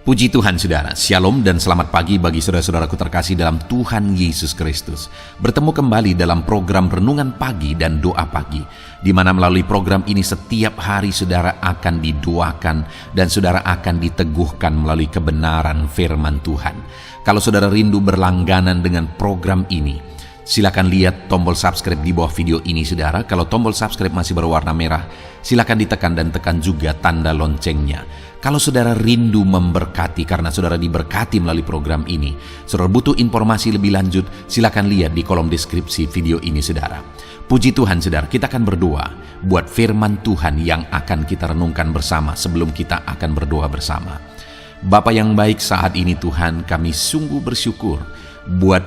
Puji Tuhan saudara, Shalom dan selamat pagi bagi saudara-saudaraku terkasih dalam Tuhan Yesus Kristus. Bertemu kembali dalam program Renungan Pagi dan Doa Pagi, di mana melalui program ini setiap hari saudara akan didoakan dan saudara akan diteguhkan melalui kebenaran firman Tuhan. Kalau saudara rindu berlangganan dengan program ini, silakan lihat tombol subscribe di bawah video ini saudara. Kalau tombol subscribe masih berwarna merah, silakan ditekan dan tekan juga tanda loncengnya. Kalau saudara rindu memberkati karena saudara diberkati melalui program ini, saudara butuh informasi lebih lanjut, silakan lihat di kolom deskripsi video ini saudara. Puji Tuhan saudara, kita akan berdoa buat firman Tuhan yang akan kita renungkan bersama sebelum kita akan berdoa bersama. Bapa yang baik, saat ini Tuhan kami sungguh bersyukur buat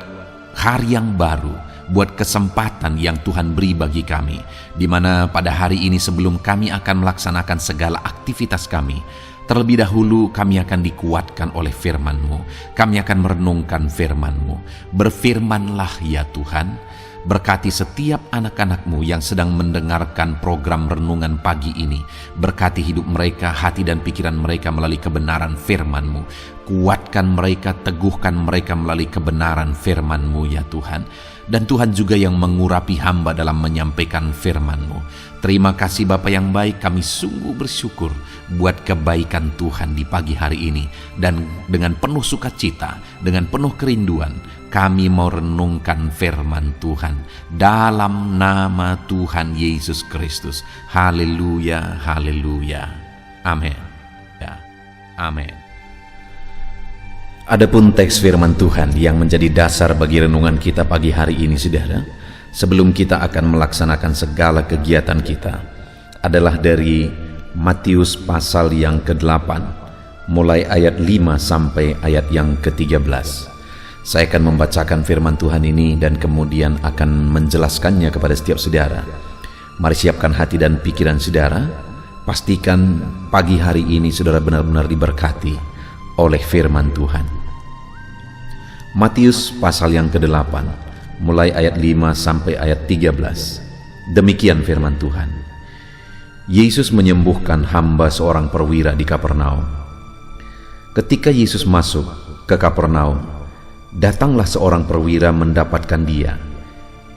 hari yang baru, buat kesempatan yang Tuhan beri bagi kami, di mana pada hari ini sebelum kami akan melaksanakan segala aktivitas kami, terlebih dahulu kami akan dikuatkan oleh firman-Mu. Kami akan merenungkan firman-Mu. Berfirmanlah ya Tuhan, berkati setiap anak-anak-Mu yang sedang mendengarkan program renungan pagi ini. Berkati hidup mereka, hati dan pikiran mereka melalui kebenaran firman-Mu. Kuatkan mereka, teguhkan mereka melalui kebenaran firman-Mu ya Tuhan. Dan Tuhan juga yang mengurapi hamba dalam menyampaikan firman-Mu. Terima kasih Bapa yang baik, kami sungguh bersyukur buat kebaikan Tuhan di pagi hari ini. Dan dengan penuh sukacita, dengan penuh kerinduan, kami mau renungkan firman Tuhan dalam nama Tuhan Yesus Kristus. Haleluya, haleluya. Amin. Ya, amin. Adapun teks firman Tuhan yang menjadi dasar bagi renungan kita pagi hari ini saudara, sebelum kita akan melaksanakan segala kegiatan kita, adalah dari Matius pasal yang ke-8, mulai ayat 5 sampai ayat yang ke-13. Saya akan membacakan firman Tuhan ini dan kemudian akan menjelaskannya kepada setiap saudara. Mari siapkan hati dan pikiran saudara. Pastikan pagi hari ini saudara benar-benar diberkati oleh firman Tuhan. Matius pasal yang ke-8, mulai ayat 5 sampai ayat 13. Demikian firman Tuhan. Yesus menyembuhkan hamba seorang perwira di Kapernaum. Ketika Yesus masuk ke Kapernaum, datanglah seorang perwira mendapatkan dia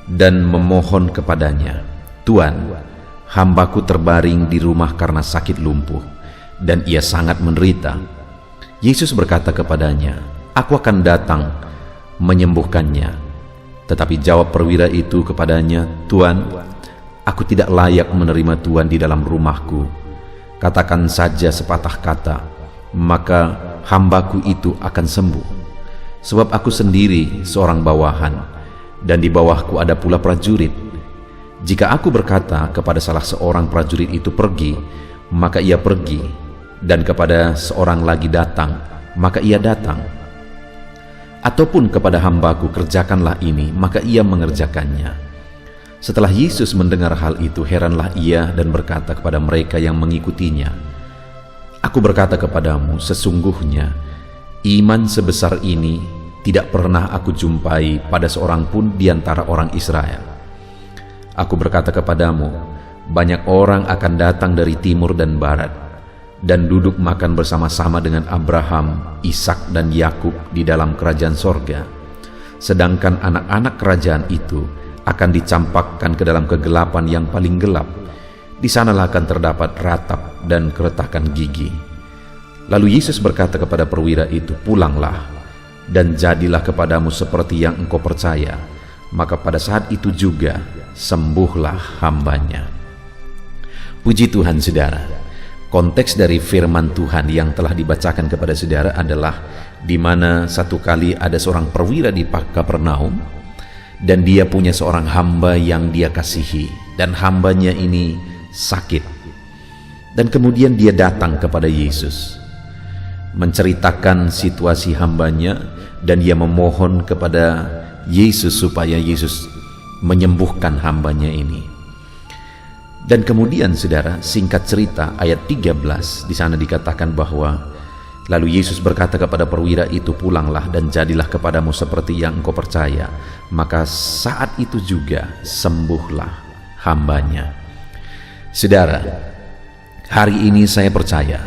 dan memohon kepadanya, "Tuan, hambaku terbaring di rumah karena sakit lumpuh, dan ia sangat menderita." Yesus berkata kepadanya, "Aku akan datang menyembuhkannya." Tetapi jawab perwira itu kepadanya, "Tuan, aku tidak layak menerima Tuan di dalam rumahku. Katakan saja sepatah kata, maka hambaku itu akan sembuh. Sebab aku sendiri seorang bawahan, dan di bawahku ada pula prajurit. Jika aku berkata kepada salah seorang prajurit itu pergi, maka ia pergi, dan kepada seorang lagi datang, maka ia datang. Ataupun kepada hambaku kerjakanlah ini, maka ia mengerjakannya." Setelah Yesus mendengar hal itu, heranlah ia dan berkata kepada mereka yang mengikutinya, "Aku berkata kepadamu, sesungguhnya iman sebesar ini tidak pernah aku jumpai pada seorang pun di antara orang Israel. Aku berkata kepadamu, banyak orang akan datang dari timur dan barat, dan duduk makan bersama-sama dengan Abraham, Ishak dan Yakub di dalam kerajaan sorga. Sedangkan anak-anak kerajaan itu akan dicampakkan ke dalam kegelapan yang paling gelap. Di sanalah akan terdapat ratap dan keretakan gigi." Lalu Yesus berkata kepada perwira itu, "Pulanglah, dan jadilah kepadamu seperti yang engkau percaya." Maka pada saat itu juga sembuhlah hambanya. Puji Tuhan saudara. Konteks dari firman Tuhan yang telah dibacakan kepada saudara adalah di mana satu kali ada seorang perwira di Kapernaum, dan dia punya seorang hamba yang dia kasihi, dan hambanya ini sakit. Dan kemudian dia datang kepada Yesus, menceritakan situasi hambanya, dan dia memohon kepada Yesus supaya Yesus menyembuhkan hambanya ini. Dan kemudian saudara, singkat cerita ayat 13 di sana dikatakan bahwa lalu Yesus berkata kepada perwira itu, "Pulanglah dan jadilah kepadamu seperti yang engkau percaya." Maka saat itu juga sembuhlah hambanya. Saudara, hari ini saya percaya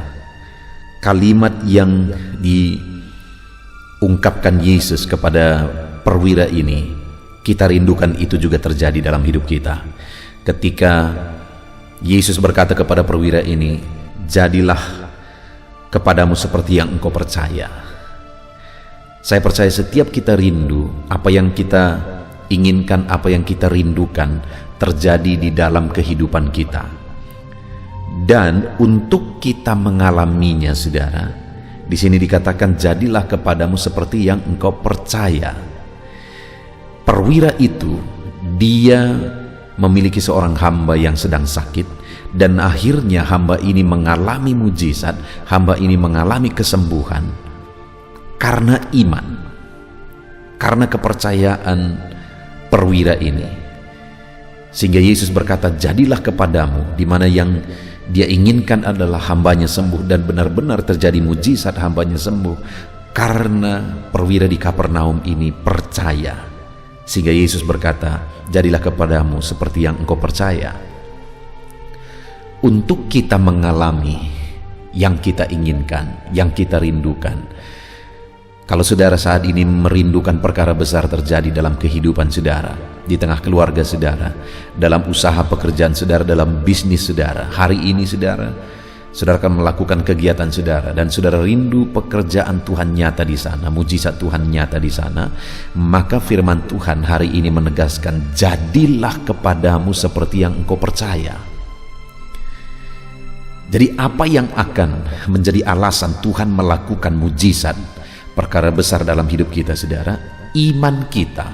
kalimat yang diungkapkan Yesus kepada perwira ini, kita rindukan itu juga terjadi dalam hidup kita. Ketika Yesus berkata kepada perwira ini, jadilah kepadamu seperti yang engkau percaya. Saya percaya setiap kita rindu, apa yang kita inginkan, apa yang kita rindukan terjadi di dalam kehidupan kita. Dan untuk kita mengalaminya, saudara, di sini dikatakan jadilah kepadamu seperti yang engkau percaya. Perwira itu, dia memiliki seorang hamba yang sedang sakit, dan akhirnya hamba ini mengalami mujizat, hamba ini mengalami kesembuhan karena iman, karena kepercayaan perwira ini. Sehingga Yesus berkata, jadilah kepadamu, di mana yang dia inginkan adalah hambanya sembuh, dan benar-benar terjadi mujizat, hambanya sembuh karena perwira di Kapernaum ini percaya. Sehingga Yesus berkata, jadilah kepadamu seperti yang engkau percaya. Untuk kita mengalami yang kita inginkan, yang kita rindukan. Kalau saudara saat ini merindukan perkara besar terjadi dalam kehidupan saudara, di tengah keluarga saudara, dalam usaha pekerjaan saudara, dalam bisnis saudara, hari ini saudara akan melakukan kegiatan saudara, dan saudara rindu pekerjaan Tuhan nyata di sana, mujizat Tuhan nyata di sana, maka firman Tuhan hari ini menegaskan, jadilah kepadamu seperti yang engkau percaya. Jadi apa yang akan menjadi alasan Tuhan melakukan mujizat, perkara besar dalam hidup kita, saudara? Iman kita.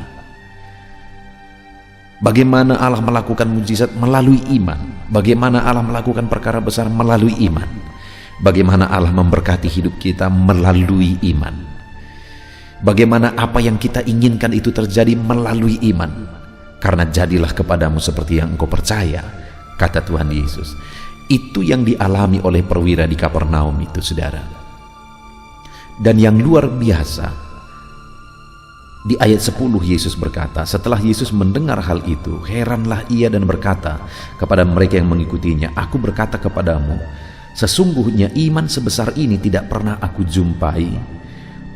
Bagaimana Allah melakukan mujizat? Melalui iman. Bagaimana Allah melakukan perkara besar? Melalui iman. Bagaimana Allah memberkati hidup kita? Melalui iman. Bagaimana apa yang kita inginkan itu terjadi? Melalui iman. Karena jadilah kepadamu seperti yang engkau percaya, kata Tuhan Yesus. Itu yang dialami oleh perwira di Kapernaum itu, saudara. Dan yang luar biasa, di ayat 10 Yesus berkata, setelah Yesus mendengar hal itu, heranlah ia dan berkata kepada mereka yang mengikutinya, aku berkata kepadamu, sesungguhnya iman sebesar ini tidak pernah aku jumpai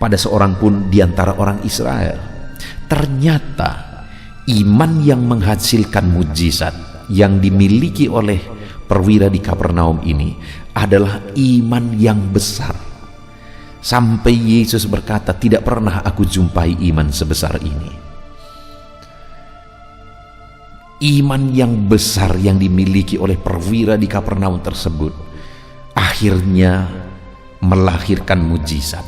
pada seorang pun di antara orang Israel. Ternyata iman yang menghasilkan mujizat yang dimiliki oleh perwira di Kapernaum ini adalah iman yang besar. Sampai Yesus berkata, tidak pernah aku jumpai iman sebesar ini. Iman yang besar yang dimiliki oleh perwira di Kapernaum tersebut akhirnya melahirkan mujizat.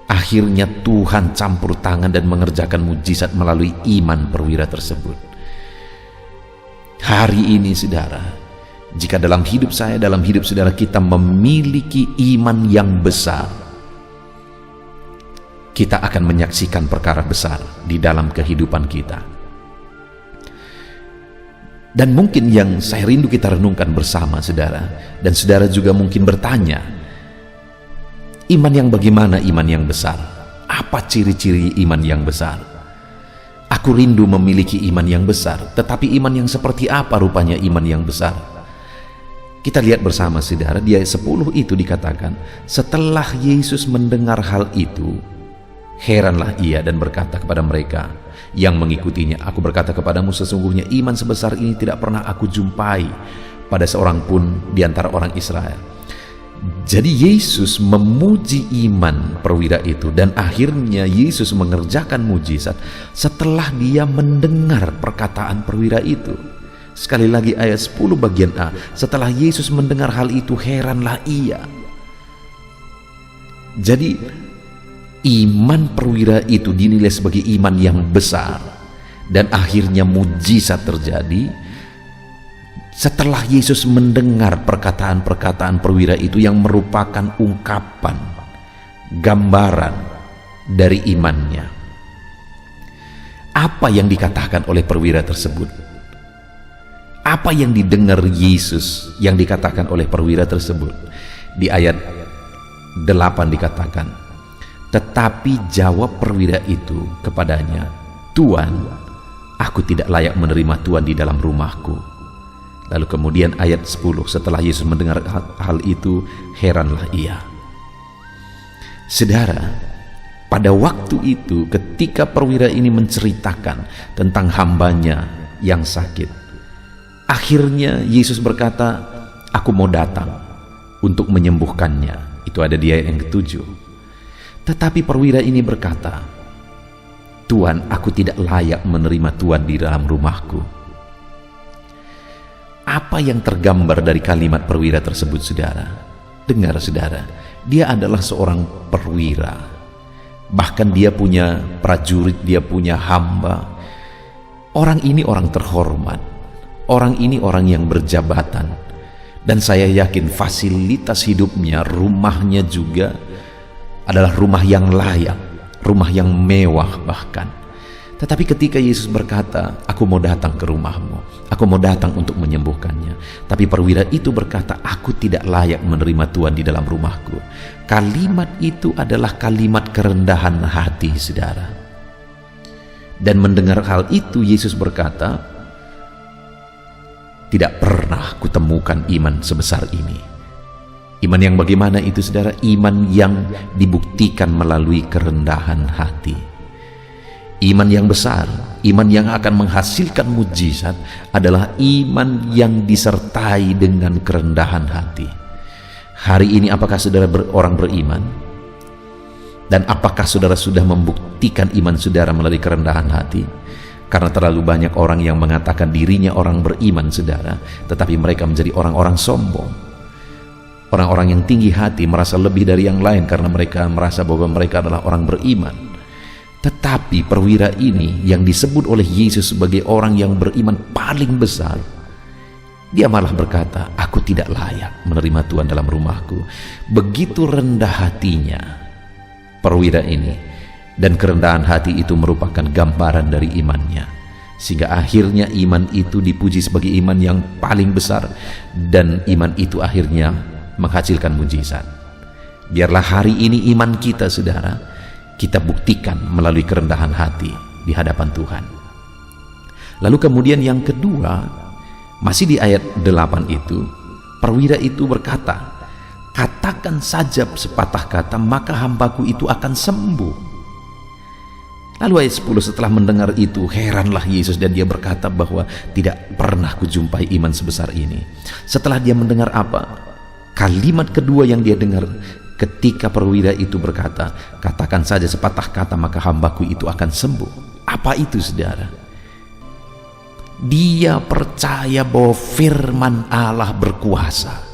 Akhirnya Tuhan campur tangan dan mengerjakan mujizat melalui iman perwira tersebut. Hari ini, saudara, jika dalam hidup saya, dalam hidup saudara, kita memiliki iman yang besar, kita akan menyaksikan perkara besar di dalam kehidupan kita. Dan mungkin yang saya rindu kita renungkan bersama, saudara, dan saudara juga mungkin bertanya, iman yang bagaimana iman yang besar? Apa ciri-ciri iman yang besar? Aku rindu memiliki iman yang besar, tetapi iman yang seperti apa rupanya iman yang besar? Kita lihat bersama, saudara, di ayat 10 itu dikatakan, setelah Yesus mendengar hal itu, heranlah ia dan berkata kepada mereka yang mengikutinya, aku berkata kepadamu, sesungguhnya iman sebesar ini tidak pernah aku jumpai pada seorang pun di antara orang Israel. Jadi Yesus memuji iman perwira itu, dan akhirnya Yesus mengerjakan mujizat setelah dia mendengar perkataan perwira itu. Sekali lagi ayat 10 bagian A, setelah Yesus mendengar hal itu, heranlah ia. Jadi iman perwira itu dinilai sebagai iman yang besar, dan akhirnya mujizat terjadi setelah Yesus mendengar perkataan-perkataan perwira itu yang merupakan ungkapan, gambaran dari imannya. Apa yang dikatakan oleh perwira tersebut? Apa yang didengar Yesus yang dikatakan oleh perwira tersebut? Di ayat 8 dikatakan, tetapi jawab perwira itu kepadanya, Tuan, aku tidak layak menerima Tuan di dalam rumahku. Lalu kemudian ayat 10, setelah Yesus mendengar hal itu, heranlah ia. Saudara, pada waktu itu ketika perwira ini menceritakan tentang hambanya yang sakit, akhirnya Yesus berkata, aku mau datang untuk menyembuhkannya. Itu ada di ayat yang ke-7. Tetapi perwira ini berkata, Tuhan, aku tidak layak menerima Tuhan di dalam rumahku. Apa yang tergambar dari kalimat perwira tersebut, saudara? Dengar, saudara, dia adalah seorang perwira. Bahkan dia punya prajurit, dia punya hamba. Orang ini orang terhormat. Orang ini orang yang berjabatan. Dan saya yakin fasilitas hidupnya, rumahnya juga adalah rumah yang layak, rumah yang mewah bahkan. Tetapi ketika Yesus berkata, aku mau datang ke rumahmu, aku mau datang untuk menyembuhkannya. Tapi perwira itu berkata, aku tidak layak menerima Tuhan di dalam rumahku. Kalimat itu adalah kalimat kerendahan hati, saudara. Dan mendengar hal itu, Yesus berkata, tidak pernah kutemukan iman sebesar ini. Iman yang bagaimana itu, saudara? Iman yang dibuktikan melalui kerendahan hati. Iman yang besar, iman yang akan menghasilkan mujizat adalah iman yang disertai dengan kerendahan hati. Hari ini apakah saudara orang beriman? Dan apakah saudara sudah membuktikan iman saudara melalui kerendahan hati? Karena terlalu banyak orang yang mengatakan dirinya orang beriman, saudara, tetapi mereka menjadi orang-orang sombong. Orang-orang yang tinggi hati merasa lebih dari yang lain karena mereka merasa bahwa mereka adalah orang beriman. Tetapi perwira ini yang disebut oleh Yesus sebagai orang yang beriman paling besar, dia malah berkata, aku tidak layak menerima Tuhan dalam rumahku. Begitu rendah hatinya perwira ini, dan kerendahan hati itu merupakan gambaran dari imannya, sehingga akhirnya iman itu dipuji sebagai iman yang paling besar, dan iman itu akhirnya menghasilkan mujizat. Biarlah hari ini iman kita, saudara, kita buktikan melalui kerendahan hati di hadapan Tuhan. Lalu kemudian yang kedua, masih di ayat 8 itu, perwira itu berkata, katakan saja sepatah kata, maka hambaku itu akan sembuh. Lalu ayat 10, setelah mendengar itu, heranlah Yesus dan dia berkata bahwa tidak pernah kujumpai iman sebesar ini. Setelah dia mendengar apa? Kalimat kedua yang dia dengar ketika perwira itu berkata, katakan saja sepatah kata maka hambaku itu akan sembuh. Apa itu, saudara? Dia percaya bahwa firman Allah berkuasa.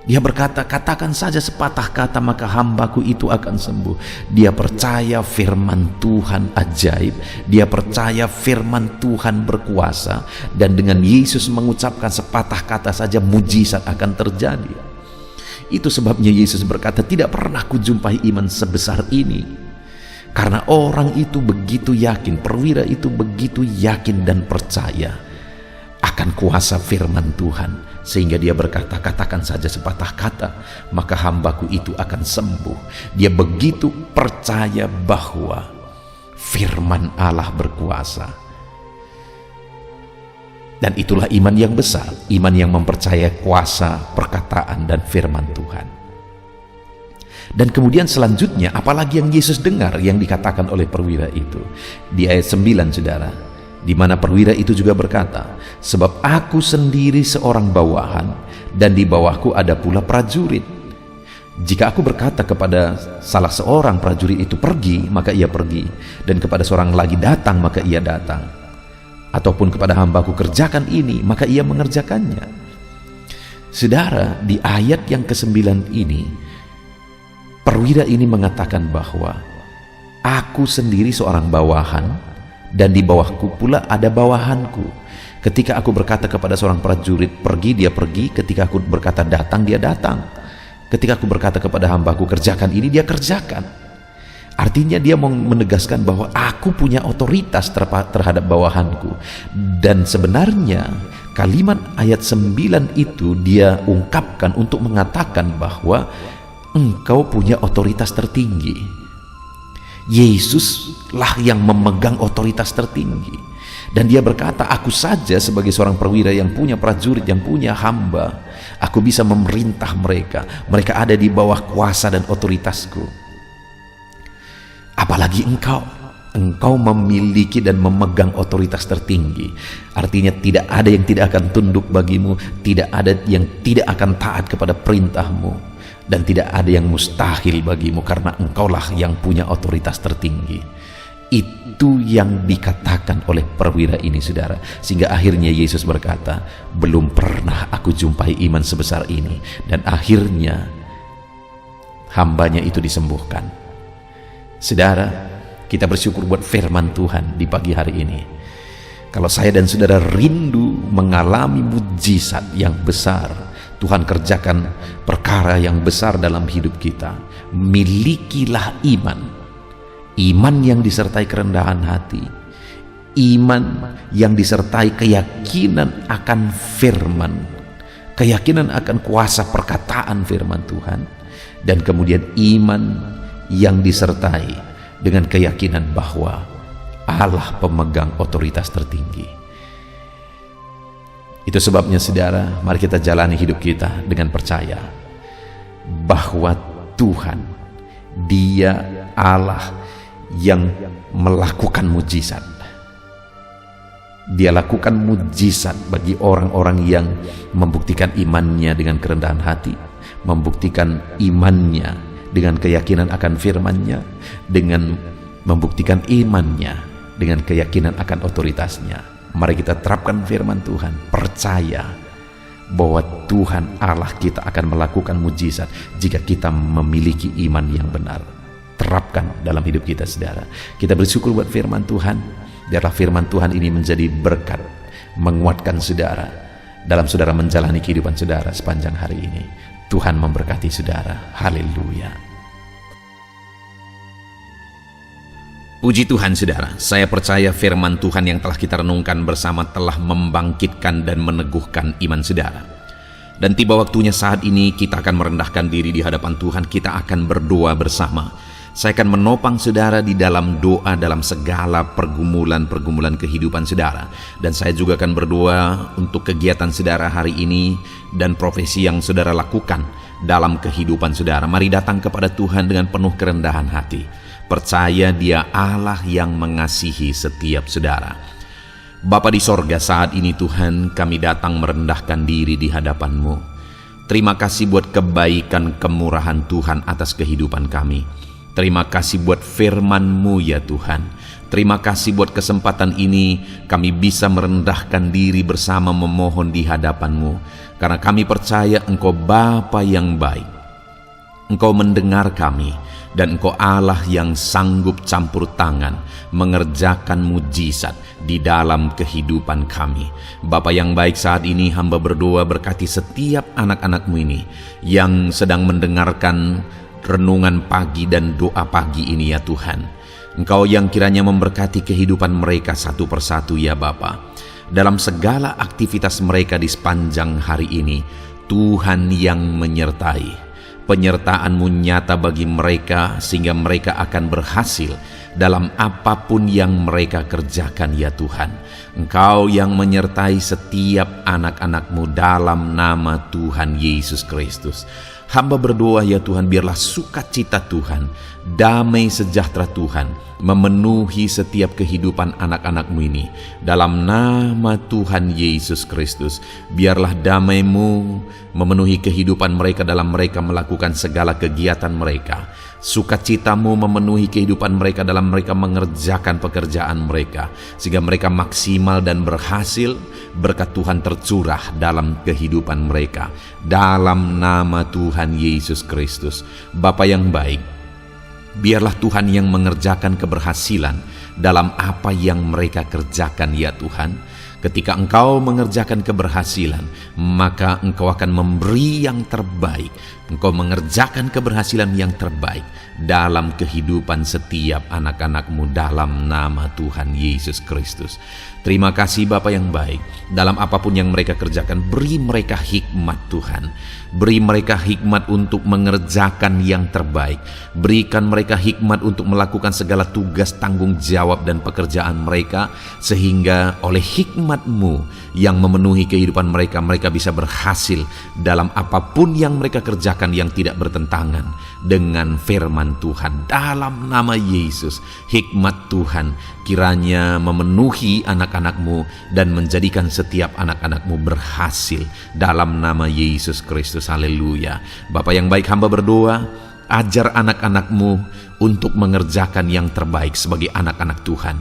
Dia berkata, katakan saja sepatah kata maka hambaku itu akan sembuh. Dia percaya firman Tuhan ajaib. Dia percaya firman Tuhan berkuasa. Dan dengan Yesus mengucapkan sepatah kata saja mujizat akan terjadi. Itu sebabnya Yesus berkata, tidak pernah kujumpai iman sebesar ini. Karena orang itu begitu yakin, perwira itu begitu yakin dan percaya akan kuasa firman Tuhan, sehingga dia berkata, katakan saja sepatah kata maka hambaku itu akan sembuh. Dia begitu percaya bahwa firman Allah berkuasa. Dan itulah iman yang besar, iman yang mempercayai kuasa perkataan dan firman Tuhan. Dan kemudian selanjutnya, apalagi yang Yesus dengar yang dikatakan oleh perwira itu? Di ayat 9, saudara, di mana perwira itu juga berkata, sebab aku sendiri seorang bawahan, dan di bawahku ada pula prajurit. Jika aku berkata kepada salah seorang prajurit itu pergi, maka ia pergi, dan kepada seorang lagi datang, maka ia datang. Ataupun kepada hambaku kerjakan ini, maka ia mengerjakannya. Saudara, di ayat yang ke-9 ini, perwira ini mengatakan bahwa aku sendiri seorang bawahan, dan di bawahku pula ada bawahanku. Ketika aku berkata kepada seorang prajurit pergi, dia pergi. Ketika aku berkata datang, dia datang. Ketika aku berkata kepada hambaku kerjakan ini, dia kerjakan. Artinya dia mau menegaskan bahwa aku punya otoritas terhadap bawahanku. Dan sebenarnya kalimat ayat 9 itu dia ungkapkan untuk mengatakan bahwa engkau punya otoritas tertinggi. Yesuslah yang memegang otoritas tertinggi. Dan dia berkata, aku saja sebagai seorang perwira yang punya prajurit, yang punya hamba, aku bisa memerintah mereka. Mereka ada di bawah kuasa dan otoritasku. Apalagi engkau memiliki dan memegang otoritas tertinggi. Artinya tidak ada yang tidak akan tunduk bagimu, tidak ada yang tidak akan taat kepada perintahmu, dan tidak ada yang mustahil bagimu, karena engkaulah yang punya otoritas tertinggi. Itu yang dikatakan oleh perwira ini, saudara. Sehingga akhirnya Yesus berkata, belum pernah aku jumpai iman sebesar ini. Dan akhirnya hambanya itu disembuhkan. Saudara, kita bersyukur buat firman Tuhan di pagi hari ini. Kalau saya dan saudara rindu mengalami mujizat yang besar, Tuhan kerjakan perkara yang besar dalam hidup kita, milikilah iman. Iman yang disertai kerendahan hati, iman yang disertai keyakinan akan firman, keyakinan akan kuasa perkataan firman Tuhan, dan kemudian iman yang disertai dengan keyakinan bahwa Allah pemegang otoritas tertinggi. Itu sebabnya, saudara, mari kita jalani hidup kita dengan percaya bahwa Tuhan, Dia Allah yang melakukan mujizat. Dia lakukan mujizat bagi orang-orang yang membuktikan imannya dengan kerendahan hati, membuktikan imannya dengan keyakinan akan firman-Nya, dengan membuktikan imannya dengan keyakinan akan otoritasnya. Mari kita terapkan firman Tuhan, percaya bahwa Tuhan Allah kita akan melakukan mujizat jika kita memiliki iman yang benar. Terapkan dalam hidup kita, saudara. Kita bersyukur buat firman Tuhan. Biarlah firman Tuhan ini menjadi berkat, menguatkan saudara dalam saudara menjalani kehidupan saudara sepanjang hari ini. Tuhan memberkati saudara. Haleluya. Puji Tuhan, saudara. Saya percaya firman Tuhan yang telah kita renungkan bersama telah membangkitkan dan meneguhkan iman saudara. Dan tiba waktunya saat ini kita akan merendahkan diri di hadapan Tuhan. Kita akan berdoa bersama. Saya akan menopang saudara di dalam doa dalam segala pergumulan-pergumulan kehidupan saudara. Dan saya juga akan berdoa untuk kegiatan saudara hari ini dan profesi yang saudara lakukan dalam kehidupan saudara. Mari datang kepada Tuhan dengan penuh kerendahan hati. Percaya Dia Allah yang mengasihi setiap saudara. Bapa di sorga, saat ini Tuhan, kami datang merendahkan diri di hadapan-Mu. Terima kasih buat kebaikan kemurahan Tuhan atas kehidupan kami. Terima kasih buat firman-Mu ya Tuhan. Terima kasih buat kesempatan ini kami bisa merendahkan diri bersama memohon di hadapan-Mu. Karena kami percaya Engkau Bapa yang baik. Engkau mendengar kami dan Engkau Allah yang sanggup campur tangan mengerjakan mujizat di dalam kehidupan kami. Bapa yang baik, saat ini hamba berdoa berkati setiap anak-anak-Mu ini yang sedang mendengarkan renungan pagi dan doa pagi ini ya Tuhan. Engkau yang kiranya memberkati kehidupan mereka satu persatu ya Bapa. Dalam segala aktivitas mereka di sepanjang hari ini, Tuhan yang menyertai. Penyertaan-Mu nyata bagi mereka sehingga mereka akan berhasil dalam apapun yang mereka kerjakan ya Tuhan. Engkau yang menyertai setiap anak-anak-Mu dalam nama Tuhan Yesus Kristus. Hamba berdoa ya Tuhan, biarlah sukacita Tuhan, damai sejahtera Tuhan memenuhi setiap kehidupan anak-anak-Mu ini. Dalam nama Tuhan Yesus Kristus, biarlah damai-Mu memenuhi kehidupan mereka dalam mereka melakukan segala kegiatan mereka. Sukacita-Mu memenuhi kehidupan mereka dalam mereka mengerjakan pekerjaan mereka, sehingga mereka maksimal dan berhasil. Berkat Tuhan tercurah dalam kehidupan mereka. Dalam nama Tuhan Yesus Kristus. Bapa yang baik, biarlah Tuhan yang mengerjakan keberhasilan dalam apa yang mereka kerjakan ya Tuhan. Ketika engkau mengerjakan keberhasilan, maka engkau akan memberi yang terbaik. Engkau mengerjakan keberhasilan yang terbaik dalam kehidupan setiap anak-anakmu dalam nama Tuhan Yesus Kristus. Terima kasih Bapa yang baik. Dalam apapun yang mereka kerjakan, beri mereka hikmat Tuhan. Beri mereka hikmat untuk mengerjakan yang terbaik. Berikan mereka hikmat untuk melakukan segala tugas, tanggung jawab dan pekerjaan mereka, sehingga oleh hikmat-Mu yang memenuhi kehidupan mereka, mereka bisa berhasil dalam apapun yang mereka kerjakan yang tidak bertentangan dengan firman Tuhan. Dalam nama Yesus, hikmat Tuhan kiranya memenuhi anak-anak-Mu dan menjadikan setiap anak-anak-Mu berhasil dalam nama Yesus Kristus. Haleluya. Bapa yang baik, hamba berdoa, ajar anak-anak-Mu untuk mengerjakan yang terbaik sebagai anak-anak Tuhan.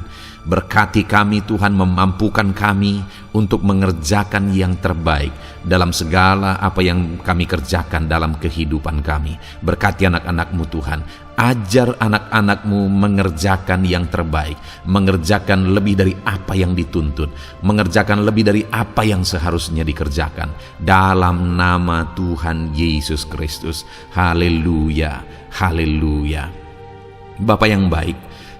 Berkati kami Tuhan, memampukan kami untuk mengerjakan yang terbaik dalam segala apa yang kami kerjakan dalam kehidupan kami. Berkati anak-anak-Mu Tuhan, ajar anak-anak-Mu mengerjakan yang terbaik, mengerjakan lebih dari apa yang dituntut, mengerjakan lebih dari apa yang seharusnya dikerjakan dalam nama Tuhan Yesus Kristus. Haleluya, haleluya. Bapa yang baik,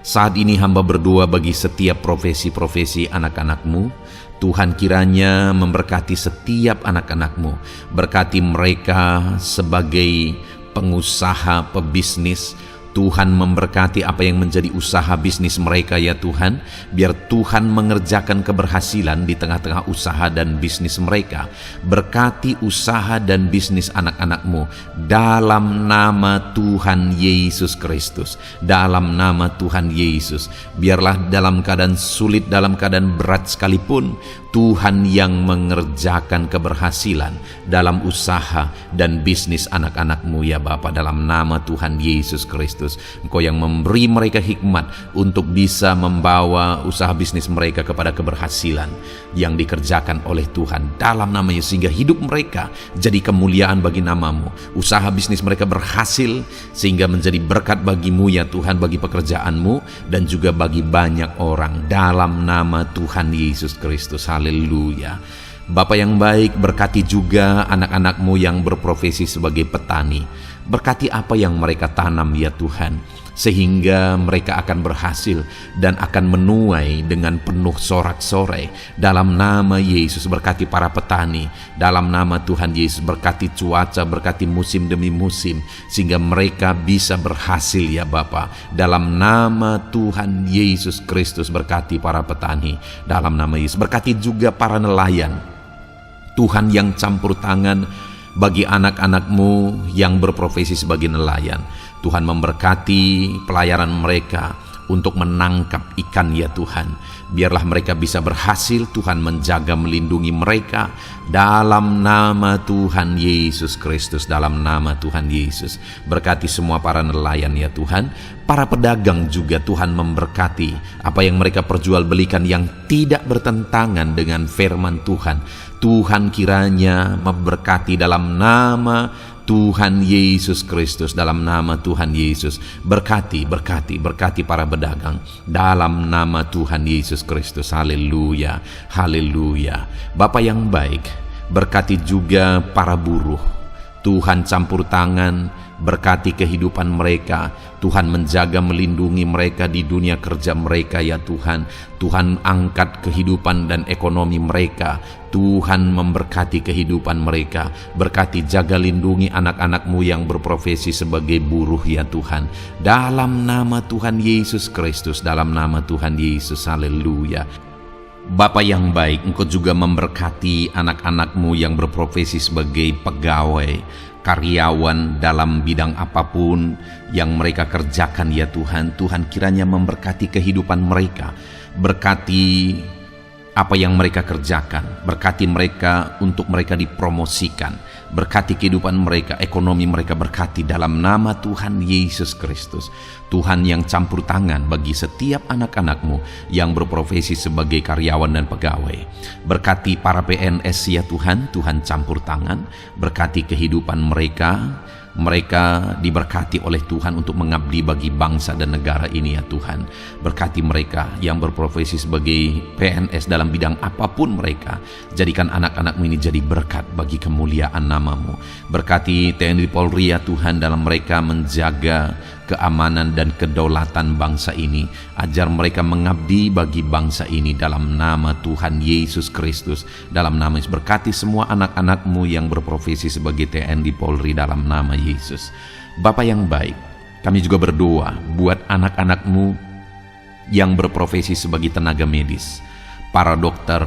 saat ini hamba berdoa bagi setiap profesi-profesi anak-anak-Mu. Tuhan kiranya memberkati setiap anak-anak-Mu. Berkati mereka sebagai pengusaha, pebisnis. Tuhan memberkati apa yang menjadi usaha bisnis mereka ya Tuhan. Biar Tuhan mengerjakan keberhasilan di tengah-tengah usaha dan bisnis mereka. Berkati usaha dan bisnis anak-anak-Mu dalam nama Tuhan Yesus Kristus. Dalam nama Tuhan Yesus. Biarlah dalam keadaan sulit, dalam keadaan berat sekalipun, Tuhan yang mengerjakan keberhasilan dalam usaha dan bisnis anak-anak-Mu ya Bapa, dalam nama Tuhan Yesus Kristus. Engkau yang memberi mereka hikmat untuk bisa membawa usaha bisnis mereka kepada keberhasilan yang dikerjakan oleh Tuhan dalam nama-Nya, sehingga hidup mereka jadi kemuliaan bagi nama-Mu. Usaha bisnis mereka berhasil sehingga menjadi berkat bagi-Mu ya Tuhan, bagi pekerjaan-Mu dan juga bagi banyak orang dalam nama Tuhan Yesus Kristus. Haleluya. Bapa yang baik, berkati juga anak-anak-Mu yang berprofesi sebagai petani. Berkati apa yang mereka tanam ya Tuhan, sehingga mereka akan berhasil dan akan menuai dengan penuh sorak-sorai dalam nama Yesus. Berkati para petani dalam nama Tuhan Yesus. Berkati cuaca, berkati musim demi musim, sehingga mereka bisa berhasil ya Bapa, dalam nama Tuhan Yesus Kristus. Berkati para petani dalam nama Yesus. Berkati juga para nelayan Tuhan yang campur tangan bagi anak-anak-Mu yang berprofesi sebagai nelayan. Tuhan memberkati pelayaran mereka untuk menangkap ikan ya Tuhan. Biarlah mereka bisa berhasil, Tuhan menjaga melindungi mereka dalam nama Tuhan Yesus Kristus. Dalam nama Tuhan Yesus. Berkati semua para nelayan ya Tuhan. Para pedagang juga Tuhan memberkati apa yang mereka perjualbelikan yang tidak bertentangan dengan firman Tuhan. Tuhan kiranya memberkati dalam nama Tuhan Yesus Kristus. Dalam nama Tuhan Yesus. Berkati para pedagang dalam nama Tuhan Yesus Kristus. Haleluya, haleluya. Bapa yang baik, berkati juga para buruh. Tuhan campur tangan, berkati kehidupan mereka. Tuhan menjaga melindungi mereka di dunia kerja mereka ya Tuhan. Tuhan angkat kehidupan dan ekonomi mereka. Tuhan memberkati kehidupan mereka. Berkati, jaga, lindungi anak-anak-Mu yang berprofesi sebagai buruh ya Tuhan. Dalam nama Tuhan Yesus Kristus. Dalam nama Tuhan Yesus. Haleluya. Bapa yang baik, Engkau juga memberkati anak-anak-Mu yang berprofesi sebagai pegawai, karyawan dalam bidang apapun yang mereka kerjakan ya Tuhan. Tuhan kiranya memberkati kehidupan mereka. Berkati apa yang mereka kerjakan. Berkati mereka untuk mereka dipromosikan. Berkati kehidupan mereka, ekonomi mereka. Berkati dalam nama Tuhan Yesus Kristus. Tuhan yang campur tangan bagi setiap anak-anak-Mu yang berprofesi sebagai karyawan dan pegawai. Berkati para PNS ya Tuhan. Tuhan campur tangan. Berkati kehidupan mereka. Mereka diberkati oleh Tuhan untuk mengabdi bagi bangsa dan negara ini ya Tuhan. Berkati mereka yang berprofesi sebagai PNS dalam bidang apapun mereka. Jadikan anak-anak-Mu ini jadi berkat bagi kemuliaan nama-Mu. Berkati TNI Polri ya Tuhan dalam mereka menjaga keamanan dan kedaulatan bangsa ini. Ajar mereka mengabdi bagi bangsa ini dalam nama Tuhan Yesus Kristus. Dalam nama Yesus, berkati semua anak-anak-Mu yang berprofesi sebagai TNI Polri dalam nama Yesus. Bapa yang baik, kami juga berdoa buat anak-anak-Mu yang berprofesi sebagai tenaga medis, para dokter,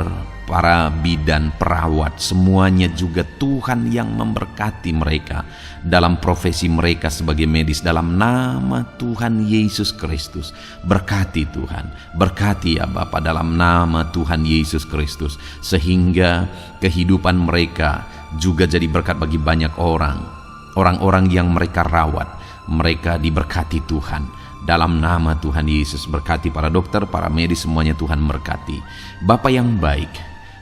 para bidan, perawat, semuanya juga Tuhan yang memberkati mereka dalam profesi mereka sebagai medis dalam nama Tuhan Yesus Kristus. Berkati Tuhan, berkati ya Bapa dalam nama Tuhan Yesus Kristus, sehingga kehidupan mereka juga jadi berkat bagi banyak orang-orang yang mereka rawat. Mereka diberkati Tuhan. Dalam nama Tuhan Yesus, berkati para dokter, para medis, semuanya Tuhan berkati. Bapa yang baik,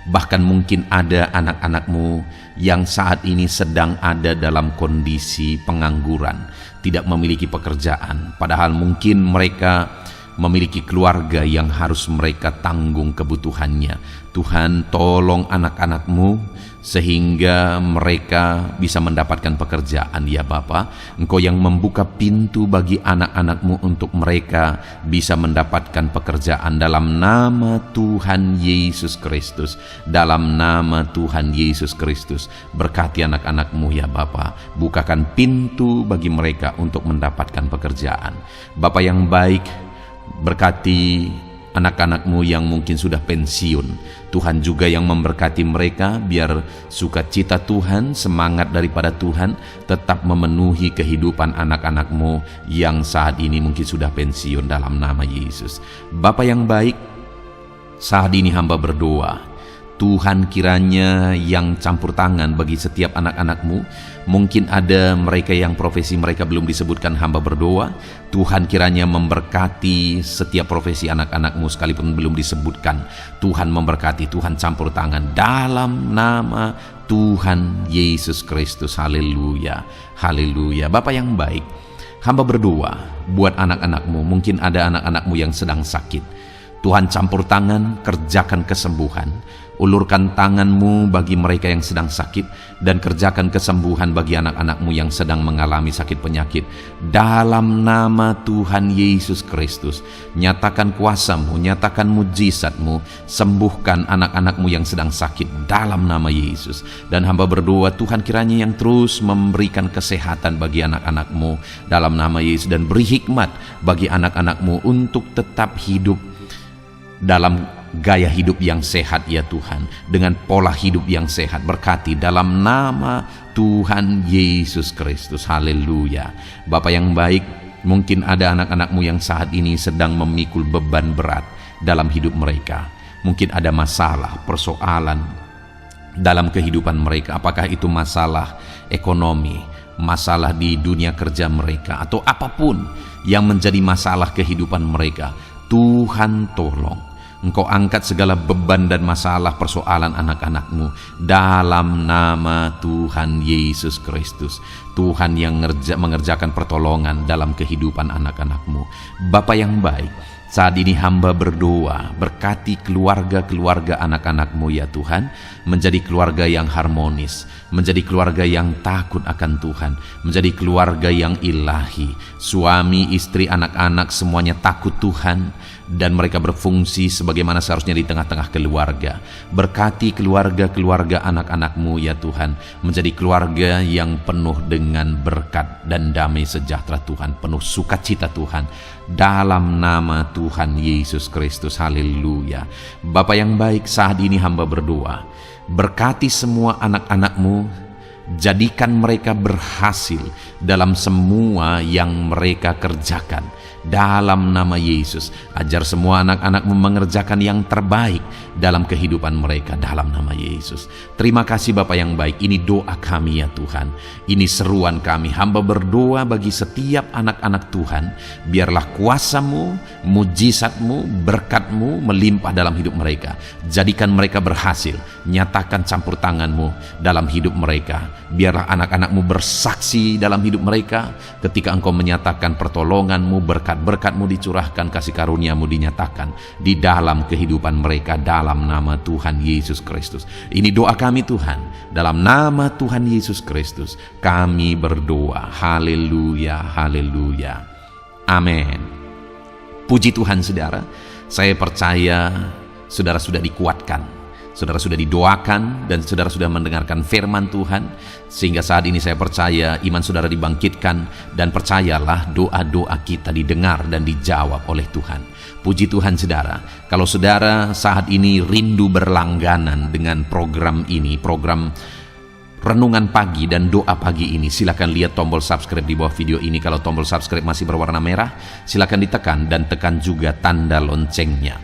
bahkan mungkin ada anak-anak-Mu yang saat ini sedang ada dalam kondisi pengangguran, tidak memiliki pekerjaan, padahal mungkin mereka memiliki keluarga yang harus mereka tanggung kebutuhannya. Tuhan, tolong anak-anak-Mu sehingga mereka bisa mendapatkan pekerjaan ya Bapa. Engkau yang membuka pintu bagi anak-anak-Mu untuk mereka bisa mendapatkan pekerjaan dalam nama Tuhan Yesus Kristus. Dalam nama Tuhan Yesus Kristus, berkati anak-anak-Mu ya Bapa. Bukakan pintu bagi mereka untuk mendapatkan pekerjaan. Bapa yang baik, berkati anak-anak-Mu yang mungkin sudah pensiun. Tuhan juga yang memberkati mereka, biar sukacita Tuhan, semangat daripada Tuhan tetap memenuhi kehidupan anak-anak-Mu yang saat ini mungkin sudah pensiun dalam nama Yesus. Bapa yang baik, saat ini hamba berdoa, Tuhan kiranya yang campur tangan bagi setiap anak-anak-Mu. Mungkin ada mereka yang profesi mereka belum disebutkan, hamba berdoa Tuhan kiranya memberkati setiap profesi anak-anak-Mu sekalipun belum disebutkan. Tuhan memberkati, Tuhan campur tangan dalam nama Tuhan Yesus Kristus. Haleluya, haleluya. Bapa yang baik, hamba berdoa buat anak-anak-Mu. Mungkin ada anak-anak-Mu yang sedang sakit. Tuhan campur tangan, kerjakan kesembuhan. Ulurkan tangan-Mu bagi mereka yang sedang sakit, dan kerjakan kesembuhan bagi anak-anak-Mu yang sedang mengalami sakit penyakit. Dalam nama Tuhan Yesus Kristus, nyatakan kuasa-Mu, nyatakan mujizat-Mu, sembuhkan anak-anak-Mu yang sedang sakit dalam nama Yesus. Dan hamba berdoa Tuhan kiranya yang terus memberikan kesehatan bagi anak-anak-Mu dalam nama Yesus, dan beri hikmat bagi anak-anak-Mu untuk tetap hidup dalam gaya hidup yang sehat ya Tuhan, dengan pola hidup yang sehat. Berkati dalam nama Tuhan Yesus Kristus. Haleluya. Bapa yang baik, mungkin ada anak-anak-Mu yang saat ini sedang memikul beban berat dalam hidup mereka. Mungkin ada masalah, persoalan dalam kehidupan mereka. Apakah itu masalah ekonomi, masalah di dunia kerja mereka, atau apapun yang menjadi masalah kehidupan mereka. Tuhan tolong, Engkau angkat segala beban dan masalah persoalan anak-anak-Mu dalam nama Tuhan Yesus Kristus. Tuhan yang mengerjakan pertolongan dalam kehidupan anak-anak-Mu. Bapa yang baik, saat ini hamba berdoa, berkati keluarga-keluarga anak-anak-Mu ya Tuhan, menjadi keluarga yang harmonis, menjadi keluarga yang takut akan Tuhan, menjadi keluarga yang ilahi. Suami, istri, anak-anak semuanya takut Tuhan, dan mereka berfungsi sebagaimana seharusnya di tengah-tengah keluarga. Berkati keluarga-keluarga anak-anak-Mu ya Tuhan, menjadi keluarga yang penuh dengan berkat dan damai sejahtera Tuhan, penuh sukacita Tuhan, dalam nama Tuhan Yesus Kristus. Haleluya. Bapa yang baik, saat ini hamba berdoa, berkati semua anak-anak-Mu, jadikan mereka berhasil dalam semua yang mereka kerjakan. Dalam nama Yesus, ajar semua anak-anak-Mu mengerjakan yang terbaik dalam kehidupan mereka dalam nama Yesus. Terima kasih Bapa yang baik, ini doa kami ya Tuhan. Ini seruan kami, hamba berdoa bagi setiap anak-anak Tuhan, biarlah kuasa-Mu, mujizat-Mu, berkat-Mu melimpah dalam hidup mereka. Jadikan mereka berhasil, nyatakan campur tangan-Mu dalam hidup mereka. Biarlah anak-anak-Mu bersaksi dalam hidup mereka ketika Engkau menyatakan pertolongan-Mu, berkat-berkat-Mu dicurahkan, kasih karunia-Mu dinyatakan di dalam kehidupan mereka dalam nama Tuhan Yesus Kristus. Ini doa kami Tuhan, dalam nama Tuhan Yesus Kristus kami berdoa. Haleluya, haleluya, amin. Puji Tuhan saudara, saya percaya saudara sudah dikuatkan, saudara sudah didoakan, dan saudara sudah mendengarkan firman Tuhan, sehingga saat ini saya percaya iman saudara dibangkitkan, dan percayalah doa-doa kita didengar dan dijawab oleh Tuhan. Puji Tuhan saudara, kalau saudara saat ini rindu berlangganan dengan program ini, program Renungan Pagi dan Doa Pagi ini, silakan lihat tombol subscribe di bawah video ini. Kalau tombol subscribe masih berwarna merah, silakan ditekan dan tekan juga tanda loncengnya.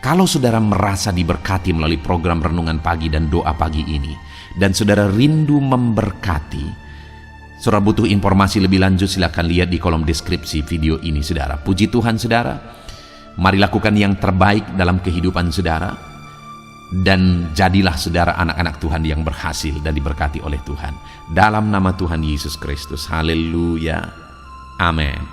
Kalau saudara merasa diberkati melalui program Renungan Pagi dan Doa Pagi ini, dan saudara rindu memberkati, saudara butuh informasi lebih lanjut, silakan lihat di kolom deskripsi video ini saudara. Puji Tuhan saudara, mari lakukan yang terbaik dalam kehidupan saudara, dan jadilah saudara anak-anak Tuhan yang berhasil dan diberkati oleh Tuhan. Dalam nama Tuhan Yesus Kristus, haleluya, amin.